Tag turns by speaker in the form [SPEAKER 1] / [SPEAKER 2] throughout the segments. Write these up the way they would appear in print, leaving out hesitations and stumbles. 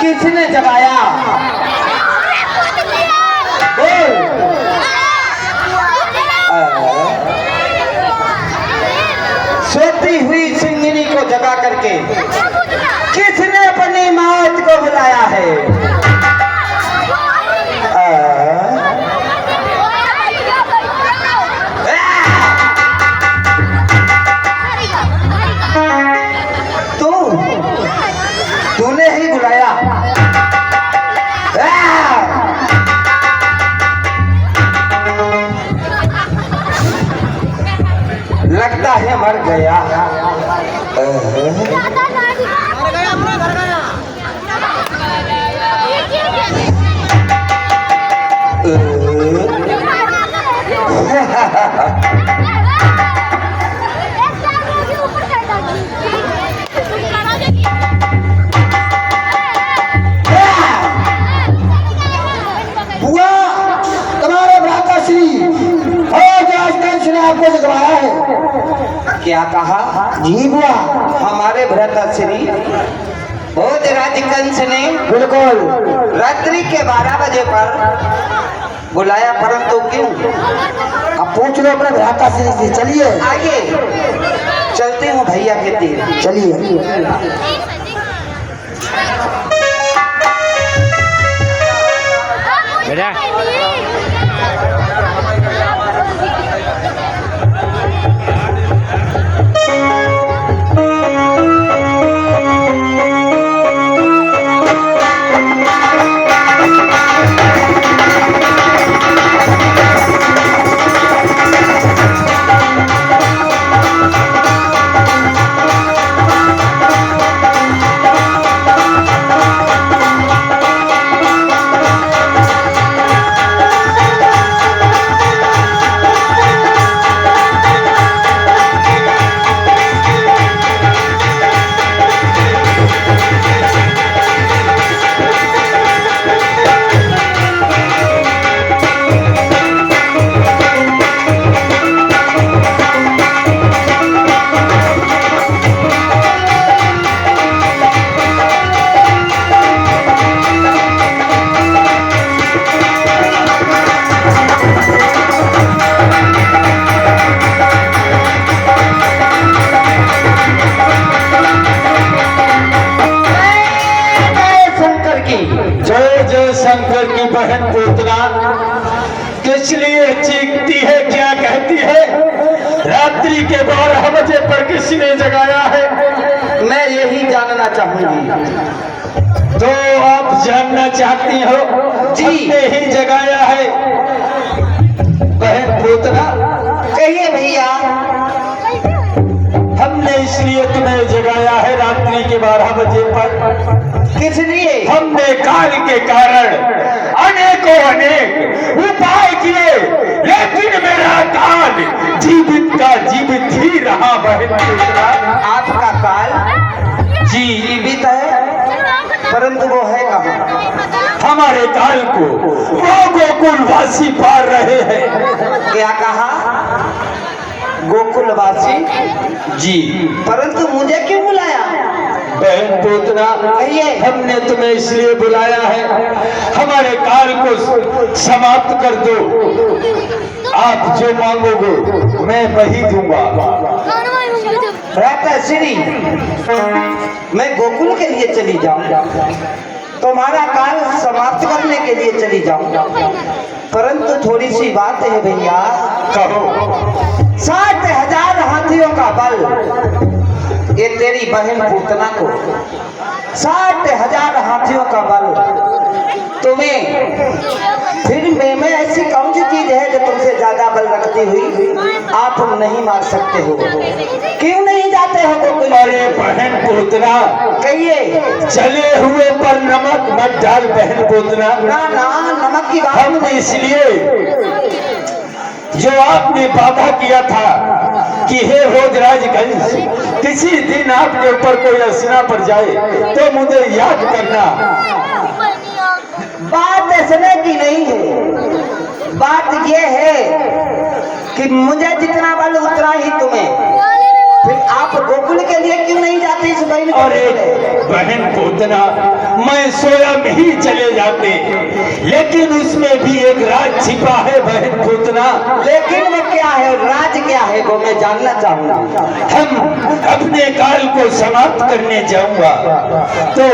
[SPEAKER 1] किसने जगाया? सोती हुई सिंगिनी को जगा करके किसने अपनी मौत को बुलाया है? तूने ही बुलाया। लगता है मर गया। आपको जगवाया है। क्या कहा? जी बुआ, हमारे भ्राताश्री भोज राजकंस ने बिल्कुल रात्रि के 12 बजे पर बुलाया, परंतु क्यों? अब पूछ लो अपने भ्राताश्री से। चलिए आगे चलते हूँ भैया के तीर। चलिए।
[SPEAKER 2] बेटा
[SPEAKER 3] शंकर की बहन पूतना किस लिए चीखती है? क्या कहती है? रात्रि के 12 बजे पर किसने जगाया है?
[SPEAKER 1] मैं यही जानना चाहूंगी।
[SPEAKER 3] तो आप जानना चाहती हो? जी ने ही जगाया है बहन पूतना।
[SPEAKER 1] कहिए भैया।
[SPEAKER 3] हमने इसलिए तुम्हें जगाया है रात्रि के 12 बजे पर।
[SPEAKER 1] किस लिए?
[SPEAKER 3] हमने काल के कारण अनेकों अनेक उपाय किए, लेकिन मेरा काल जीवित का जीवित ही रहा बहन पूतना।
[SPEAKER 1] आपका काल
[SPEAKER 3] जी
[SPEAKER 1] जीवित है, परंतु वो है कहाँ?
[SPEAKER 3] हमारे काल को वो गोकुलवासी पार रहे हैं।
[SPEAKER 1] क्या कहा? गोकुलवासी?
[SPEAKER 3] जी।
[SPEAKER 1] परंतु मुझे क्यों बुलाया?
[SPEAKER 3] बहन पूतना, हमने तुम्हें इसलिए बुलाया है, हमारे काल को समाप्त कर दो। आप जो मांगोगे मैं वही दूंगा।
[SPEAKER 1] भ्राताश्री, मैं गोकुल के लिए चली जाऊं, तुम्हारा काल समाप्त करने के लिए चली जाऊं, परंतु थोड़ी सी बात है भैया।
[SPEAKER 3] कहो।
[SPEAKER 1] 60,000 हाथियों का बल ये तेरी बहन पूतना को, 60,000 हाथियों का बल तुम्हें, फिर में ऐसी कौन सी चीज है जो तुमसे ज्यादा बल रखती हुई आप नहीं मार सकते हो? क्यों नहीं जाते हो गोकुल?
[SPEAKER 3] अरे बहन पूतना,
[SPEAKER 1] कहिए।
[SPEAKER 3] चले हुए पर नमक मत डाल बहन पूतना।
[SPEAKER 1] ना ना, नमक की बात
[SPEAKER 3] हमने इसलिए जो आपने वादा किया था कि हे भोजराजगंज, किसी दिन आपके ऊपर कोई असना पड़ जाए तो मुझे याद करना।
[SPEAKER 1] बात ऐसने की नहीं है, बात ये है कि मुझे जितना बल उतना ही तुम्हें। फिर आप गोकुल के लिए क्यों नहीं जाते इस बहन को?
[SPEAKER 3] अरे बहन पूतना, मैं सोया में ही चले जाते, लेकिन उसमें भी एक राज छिपा है बहन पूतना।
[SPEAKER 1] लेकिन वो क्या है, राज क्या है, वो मैं जानना चाहूंगा।
[SPEAKER 3] हम अपने काल को समाप्त करने जाऊंगा तो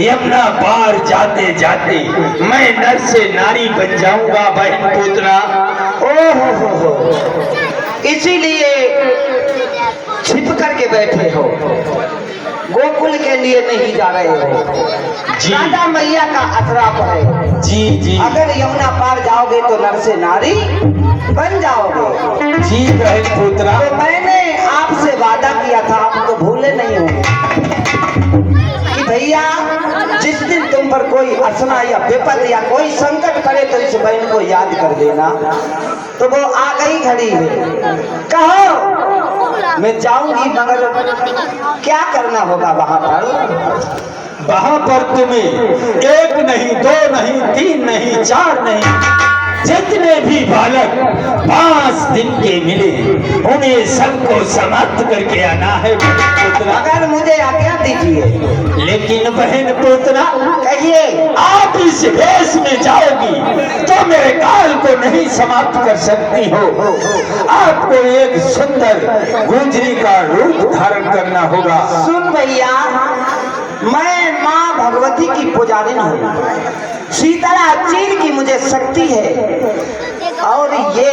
[SPEAKER 3] यमुना पार जाते जाते मैं नर से नारी बन जाऊंगा बहन पूतना।
[SPEAKER 1] ओहो, इसीलिए छिप करके बैठे हो, गोकुल के लिए नहीं जा रहे हो।
[SPEAKER 3] जी।
[SPEAKER 1] राधा मैया का अतराफ है।
[SPEAKER 3] जी जी।
[SPEAKER 1] अगर यमुना पार जाओगे तो नर से नारी बन जाओगे।
[SPEAKER 3] जी बहन पूतना।
[SPEAKER 1] तो मैंने आपसे वादा किया था, आप तो भूले नहीं होंगे कि भैया जिस दिन तुम पर कोई असना या विपद या कोई संकट करे तो इस बहन को याद कर देना। तो वो आ गई घड़ी है, कहो मैं जाऊंगी, मगर क्या करना होगा वहां पर?
[SPEAKER 3] वहां पर तुम्हें एक नहीं, दो नहीं, तीन नहीं, चार नहीं, जितने भी बालक 5 दिन के मिले उन्हें सबको समाप्त करके आना है पूतना।
[SPEAKER 1] अगर मुझे आज्ञा दीजिए।
[SPEAKER 3] लेकिन बहन पूतना,
[SPEAKER 1] कहिए।
[SPEAKER 3] आप इस वेश में जाओगी तो मेरे काल को नहीं समाप्त कर सकती हो। आपको एक सुंदर गुजरी का रूप धारण करना होगा।
[SPEAKER 1] सुन भैया, मैं माँ भगवती की पुजारी हूँ, शीतला चीर की मुझे शक्ति है, और ये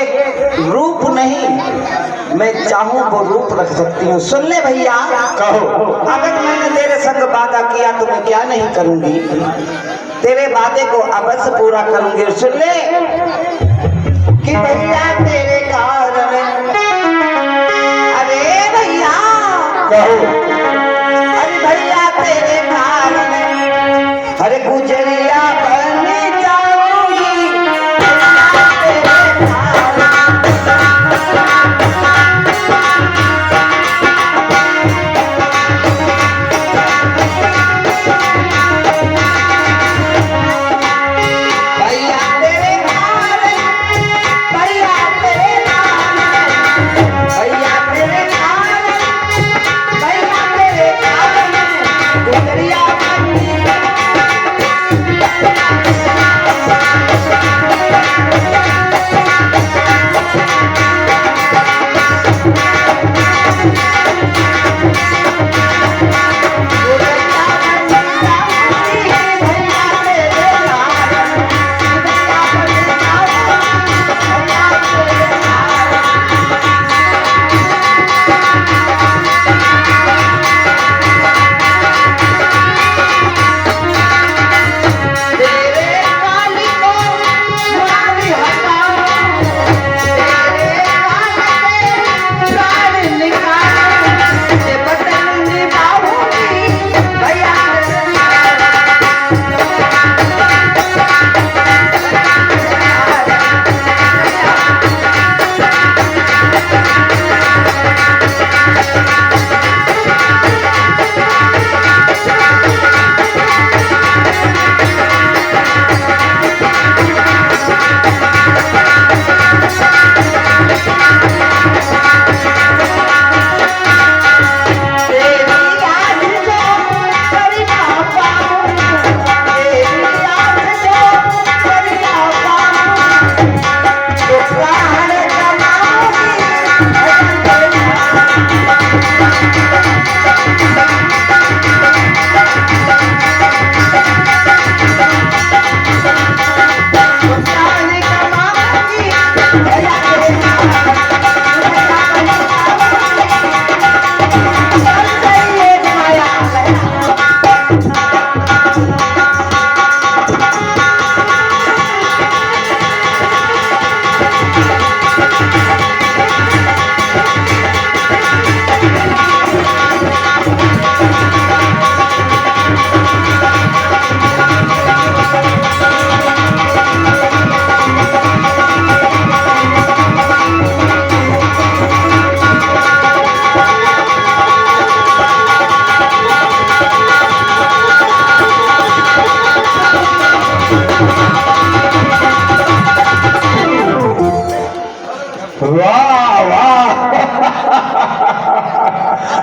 [SPEAKER 1] रूप नहीं, मैं चाहूँ वो रूप रख सकती हूँ। सुन ले भैया,
[SPEAKER 3] कहो।
[SPEAKER 1] अगर मैंने तेरे संग वादा किया तो मैं क्या नहीं करूंगी, तेरे वादे को अवश्य पूरा करूंगी। सुन ले कि भैया तेरे कारण, अरे भैया
[SPEAKER 3] कहो।
[SPEAKER 1] अरे भैया तेरे कारण, अरे गुजरिया बन जाऊंगी, तेरे भैया तेरे कारण, भैया तेरे कारण, भैया तेरे कारण, भैया तेरे कारण, गुजरिया बन
[SPEAKER 3] वाह वाह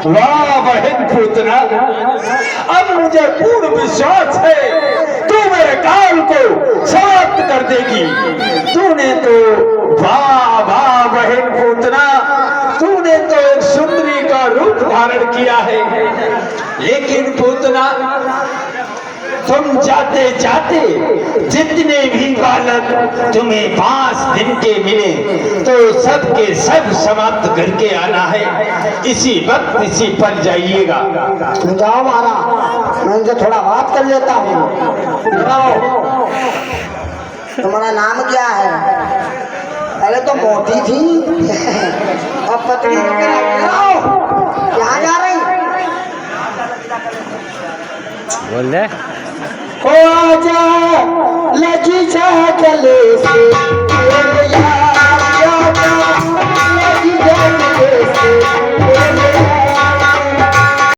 [SPEAKER 3] वाह बहन पूतना, अब मुझे पूर्ण विश्वास है तू मेरे काल को समाप्त कर देगी। तूने तो वाह वाह बहन पूतना, तूने तो एक सुंदरी का रूप धारण किया है, लेकिन पूतना तुम जाते जाते जितने भी बालक तुम्हें 5 दिन के मिले तो सबके सब समाप्त करके आना है। इसी वक्त इसी पर जाइएगा।
[SPEAKER 1] जाओ महाराज, मैं इनसे थोड़ा बात कर लेता हूँ। तुम्हारा नाम क्या है? पहले तो मोटी थी और पतली यहाँ जा रही।
[SPEAKER 2] बोल दे।
[SPEAKER 1] ओ आजा लजी जा गले से, ओ यार आजा लजी जा गले से।